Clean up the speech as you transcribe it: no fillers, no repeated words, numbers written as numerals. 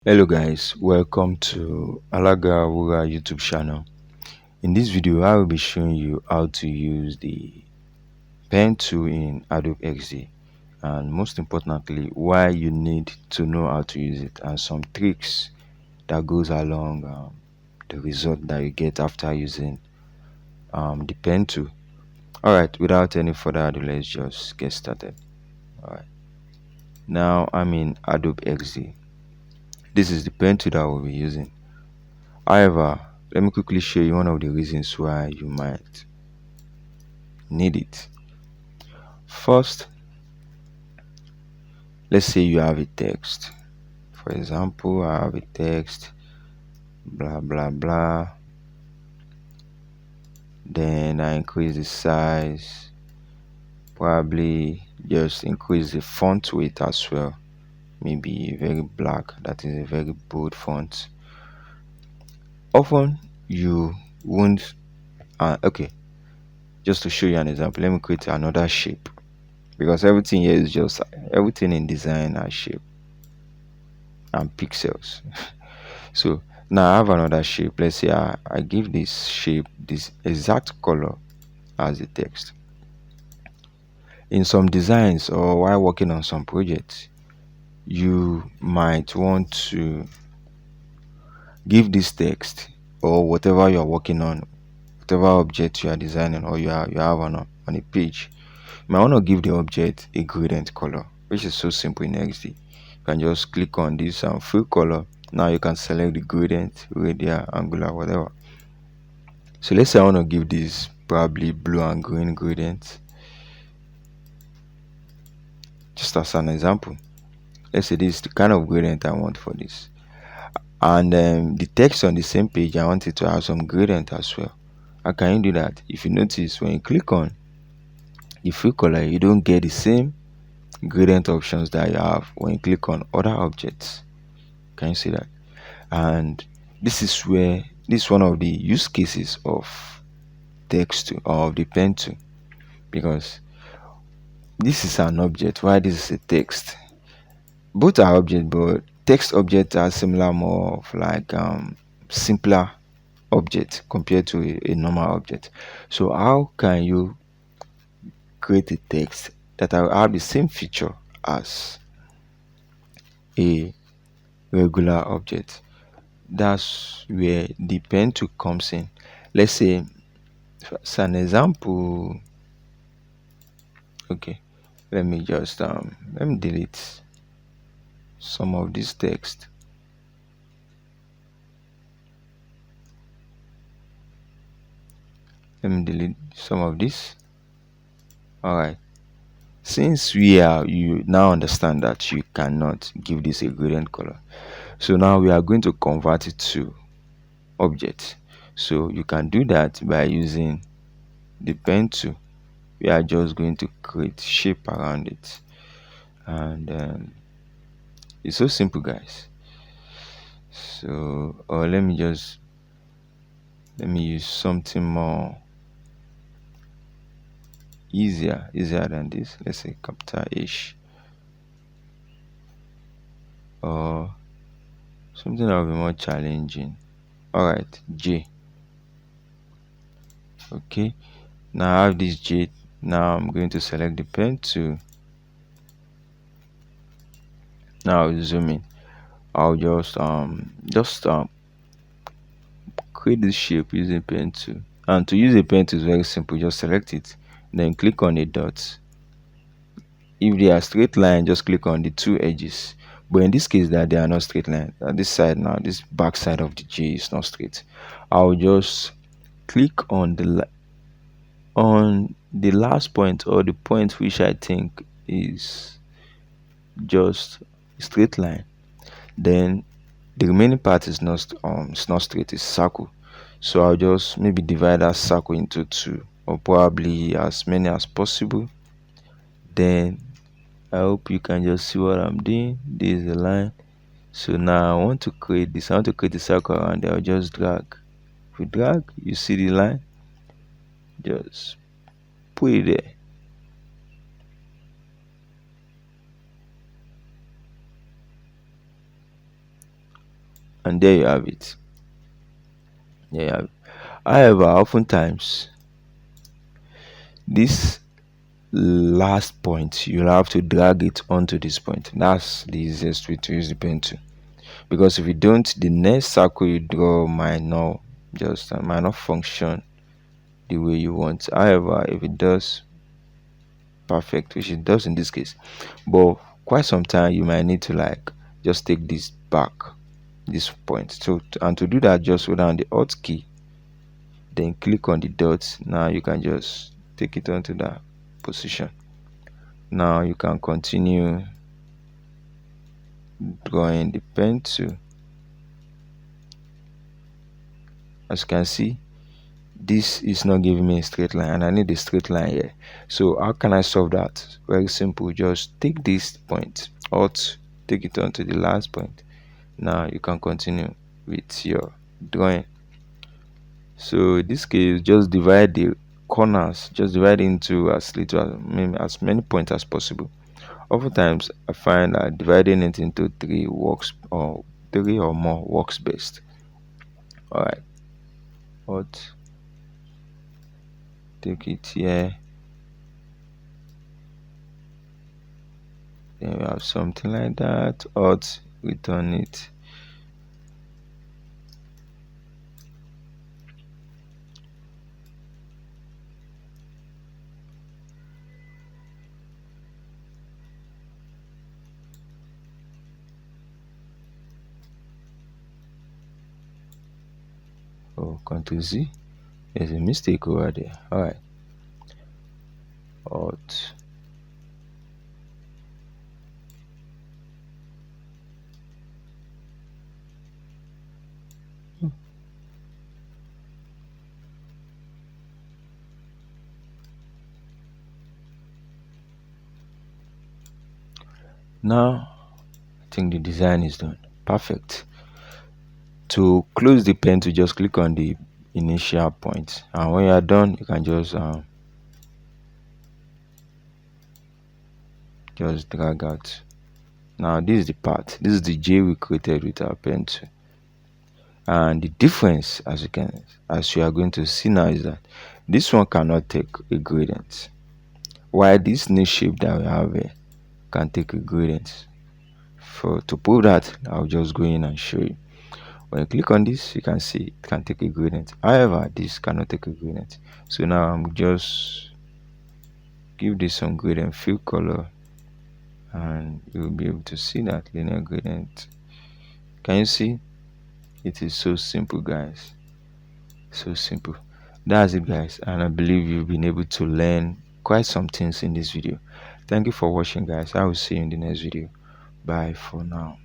Hello guys, welcome to Alaga Wura YouTube channel. In this video, I will be showing you how to use the pen tool in Adobe XD, and most importantly, why you need to know how to use it and some tricks that goes along the result that you get after using the pen tool. Alright, without any further ado, let's just get started. Alright, now I'm in Adobe XD. This is the pen tool that we'll be using. However, let me quickly show you one of the reasons why you might need it. First, let's say you have a text. For example, I have a text, blah blah blah. Then I increase the size, probably just increase the font weight as well. Maybe very black, that is a very bold font. Often you won't, okay, just to show you an example, let me create another shape, because everything here is just everything in design are shape and pixels. So now I have another shape. Let's say I give this shape this exact color as the text. In some designs or while working on some projects, you might want to give this text or whatever you are working on, whatever object you are designing or you have on a page. You might want to give the object a gradient color, which is so simple in XD. You can just click on this fill color. Now you can select the gradient, radial, angular, whatever. So let's say I want to give this probably blue and green gradient, just as an example. Let's say this is the kind of gradient I want for this, and the text on the same page, I want it to have some gradient as well. How can you do that? If you notice, when you click on the fill color, you don't get the same gradient options that you have when you click on other objects. Can you see that? And this is one of the use cases of text tool or of the pen tool, because this is an object while this is a text. Both are objects, but text objects are similar, more of like simpler object compared to a normal object. So how can you create a text that will have the same feature as a regular object? That's where the pen tool comes in. Let's say, as an example, okay, let me delete some of this text. Let me delete some of this. All right, since you now understand that you cannot give this a gradient color, so now we are going to convert it to object. So you can do that by using the pen tool. We are just going to create shape around it, and it's so simple, guys. So, or let me use something more easier than this. Let's say capital H, or something that will be more challenging. All right, J. Okay, now I have this J. Now I'm going to select the pen tool. Now zoom in. I'll just create this shape using pen tool. And to use a pen tool is very simple. Just select it, then click on a dot. If they are straight line, just click on the two edges. But in this case, that they are not straight line. This side now, this back side of the J is not straight. I'll just click on the last point, or the point which I think is just straight line. Then the remaining part is not straight, it's circle. So I'll just maybe divide that circle into two, or probably as many as possible. Then I hope you can just see what I'm doing. This is the line. So now I want to create this. I want to create a circle around there. I'll just drag. If you drag, you see the line. Just put it there. And there you have it. There you have it. However, oftentimes this last point you'll have to drag it onto this point. That's the easiest way to use the pen tool, because if you don't, the next circle you draw might not function the way you want. However, if it does, perfect, which it does in this case. But quite some time you might need to like just take this back, this point. So and to do that, just hold down the Alt key, then click on the dots. Now you can just take it onto that position. Now you can continue drawing the pen tool. As you can see, this is not giving me a straight line, and I need a straight line here. So how can I solve that? Very simple. Just take this point, Alt, take it on to the last point. Now you can continue with your drawing. So in this case, just divide the corners, just divide into as little as many points as possible. Oftentimes I find that dividing it into three or more works best. All right, Alt, take it here, then we have something like that. Alt, return it. Oh, Ctrl Z. There's a mistake over there. All right, Alt. Now I think the design is done. Perfect. To close the pen, to just click on the initial point, and when you are done, you can just drag out. Now this is the part. This is the J we created with our pen tool. And the difference, as you are going to see now, is that this one cannot take a gradient, while this new shape that we have here can take a gradient. To prove that, I'll just go in and show you. When you click on this, you can see it can take a gradient. However, this cannot take a gradient. So now I'm just give this some gradient fill color, and you'll be able to see that linear gradient. Can you see? It is so simple, guys. So simple. That's it, guys, and I believe you've been able to learn quite some things in this video. Thank you for watching, guys. I will see you in the next video. Bye for now.